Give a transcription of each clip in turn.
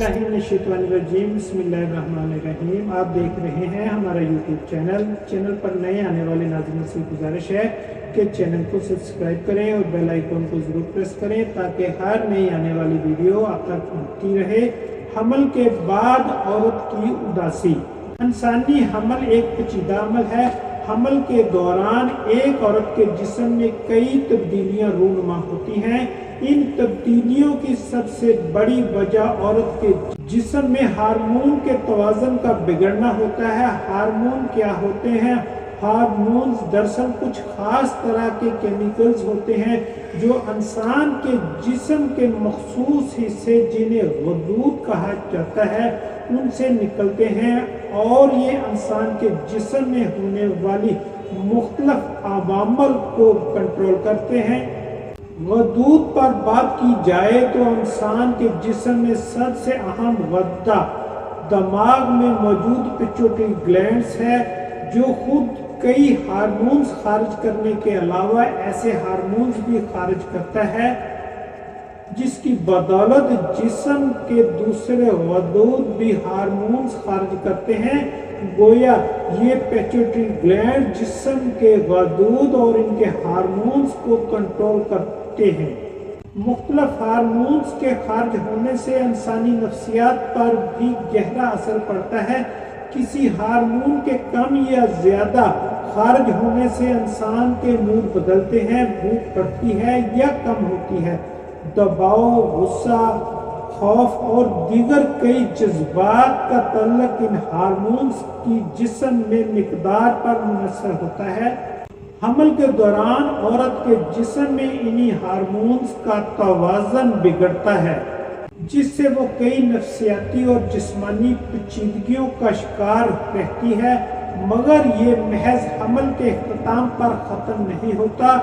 बिस्मिल्लाहिर्रहमानिर्रहीम बिस्मिल्लाहिर्रहमानिर्रहीम। आप देख रहे हैं हमारा यूट्यूब चैनल पर नए आने वाले नाज़रीन से गुजारिश है कि चैनल को सब्सक्राइब करें और बेल आइकन को ज़रूर प्रेस करें ताकि हर नई आने वाली वीडियो आप तक पहुंचती रहे। हमल के बाद औरत की उदासी। इंसानी हमल एक पेचीदा अमल है। हमल के दौरान एक औरत के जिस्म में कई तब्दीलियां रूनुमा होती हैं। इन तब्दीलियों की सबसे बड़ी वजह औरत के जिस्म में हार्मोन के तवाज़ुन का बिगड़ना होता है। हार्मोन क्या होते हैं? हार्मोन्स दरअसल कुछ खास तरह के केमिकल्स होते हैं जो इंसान के जिस्म के मखसूस हिस्से जिन्हें गदूद कहा जाता है उनसे निकलते हैं और ये इंसान के जिस्म में होने वाली मुख्तलिफ अवामल को कंट्रोल करते हैं। गदूद पर बात की जाए तो इंसान के जिस्म में सबसे अहम गद्दा दिमाग में मौजूद पिट्यूटरी ग्लैंड्स है जो खुद कई हार्मोन्स खारिज करने के अलावा ऐसे हार्मोन्स भी खारिज करता है जिसकी बदौलत जिस्म के दूसरे गदूद भी हार्मोन्स खारिज करते हैं। गोया ये पिट्यूटरी ग्लैंड जिस्म के गदूद और इनके हार्मोन्स को कंट्रोल करते हैं। मुख्तलिफ हार्मोन्स के खारिज होने से इंसानी नफ्सियात पर भी गहरा असर पड़ता है। किसी हार्मोन के कम या ज्यादा खारिज होने से इंसान के मूड बदलते हैं, भूख बढ़ती है या कम होती है। दबाव, गुस्सा, खौफ और दीगर कई जज्बात का तल्लुक इन हार्मोन्स की जिस्म में मिकदार पर मुनहसर होता है। हमल के दौरान औरत के जिस्म में इन्हीं हार्मोन्स का तवाज़ुन बिगड़ता है जिससे वो कई नफ्सियाती और जिस्मानी पेचीदगियों का शिकार रहती है। मगर ये महज हमल के इख्तिताम पर ख़त्म नहीं होता।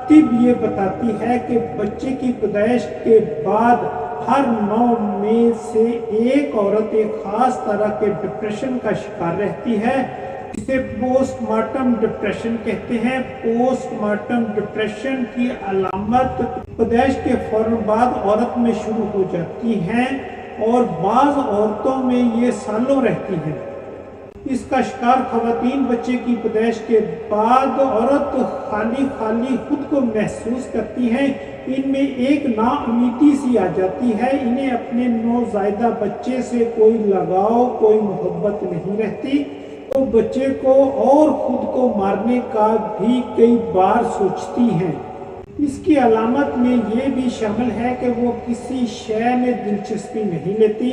तिब ये बताती है कि बच्चे की पैदाइश के बाद हर 9 में से एक औरत एक खास तरह के डिप्रेशन का शिकार रहती है। इसे पोस्टमार्टम डिप्रेशन कहते हैं। पोस्टमार्टम डिप्रेशन की अलामत पैदाइश के फौरन बाद औरत में शुरू हो जाती हैं और बाज़ औरतों में ये सालों रहती हैं। इसका शिकार खवातीन बच्चे की पैदाइश के बाद औरत खाली खाली खुद को महसूस करती हैं। इनमें एक नाउमीदी सी आ जाती है। इन्हें अपने नौज़ायदा बच्चे से कोई लगाव, कोई मोहब्बत नहीं रहती। तो बच्चे को और खुद को मारने का भी कई बार सोचती हैं। इसकी अलामत में ये भी शामिल है कि वो किसी शय में दिलचस्पी नहीं लेती,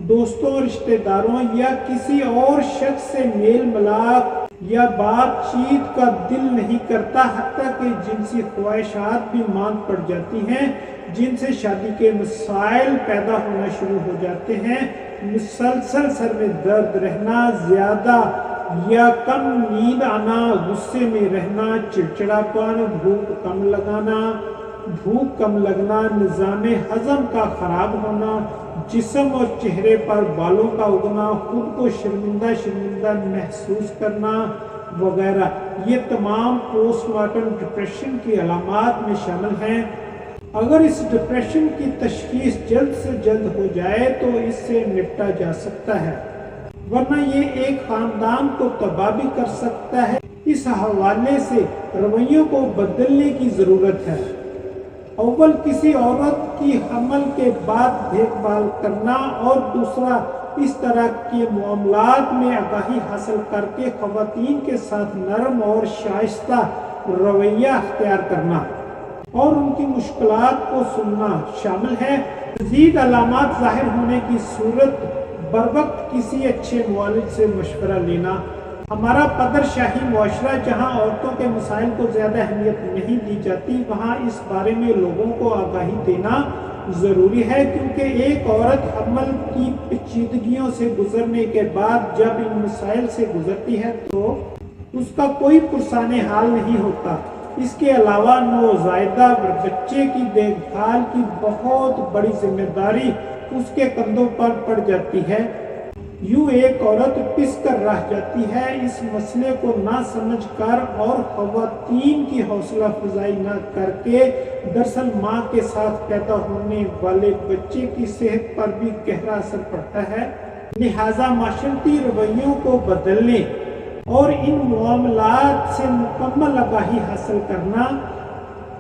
दोस्तों, रिश्तेदारों या किसी और शख्स से मेल मिलाप या बातचीत का दिल नहीं करता। हत्ता कि जिनसी ख्वाहिशात भी मांग पड़ जाती हैं जिनसे शादी के मसाइल पैदा होना शुरू हो जाते हैं। मुसलसल सर में दर्द रहना, ज्यादा या कम नींद आना, गुस्से में रहना, चिड़चिड़ापन, भूख कम लगना, निज़ाम हज़म का खराब होना, जिस्म और चेहरे पर बालों का उगना, खुद को शर्मिंदा महसूस करना वगैरह, ये तमाम पोस्टमार्टम डिप्रेशन की अलामात में शामिल हैं। अगर इस डिप्रेशन की तशखीस जल्द से जल्द हो जाए तो इससे निपटा जा सकता है, वरना ये एक खानदान को तबाह भी कर सकता है। इस हवाले से रवैयों को बदलने की ज़रूरत है। अव्वल किसी औरत की हमल के बाद देखभाल करना और दूसरा इस तरह के मामलात में आगाही हासिल करके खवातीन के साथ नरम और शाइस्ता रवैया अख्तियार करना और उनकी मुश्किलात को सुनना शामिल है। मज़ीद अलामात ज़ाहिर होने की सूरत बरवक्त किसी अच्छे मुआलिज से मशवरा लेना। हमारा पदरशाही मुआशरा जहाँ औरतों के मसाइल को ज़्यादा अहमियत नहीं दी जाती, वहाँ इस बारे में लोगों को आगाही देना ज़रूरी है, क्योंकि एक औरत हमल की पेचीदगियों से गुजरने के बाद जब इन मसाइल से गुजरती है तो उसका कोई पुरसाने हाल नहीं होता। इसके अलावा नौज़ायदा बच्चे की देखभाल की बहुत बड़ी जिम्मेदारी उसके कंधों पर पड़ जाती है। यूं एक औरत पिस कर रह जाती है। इस मसले को ना समझ कर और ख़वातीन की हौसला अफजाई न करके दरअसल माँ के साथ पैदा होने वाले बच्चे की सेहत पर भी गहरा असर पड़ता है। लिहाजा माशरती रवैयों को बदलने और इन मामलात से मुकम्मल आगाही हासिल करना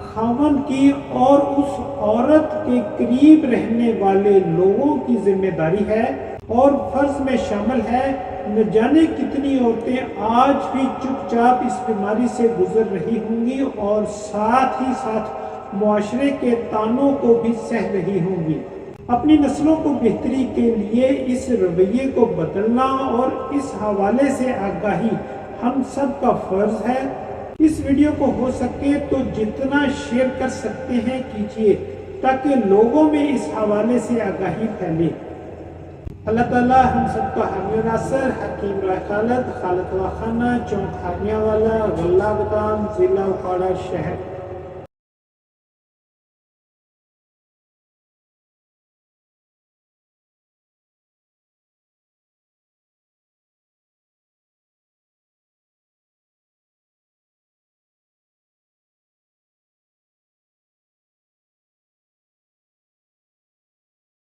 खावन की और उस औरत के करीब रहने वाले लोगों की जिम्मेदारी है और फर्ज में शामिल है। न जाने कितनी औरतें आज भी चुपचाप इस बीमारी से गुजर रही होंगी और साथ ही साथ मुआशरे के तानों को भी सह रही होंगी। अपनी नस्लों को बेहतरी के लिए इस रवैये को बदलना और इस हवाले से आगाही हम सब का फर्ज है। इस वीडियो को हो सके तो जितना शेयर कर सकते हैं कीजिए ताकि लोगों में इस हवाले से आगाही फैले। अल्लाह ताला हम सबका हामी नासर हकीम राय खालद खालद वाखाना चौक खानिया वाला गल्ला गोदाम जिला उपाड़ा शहर।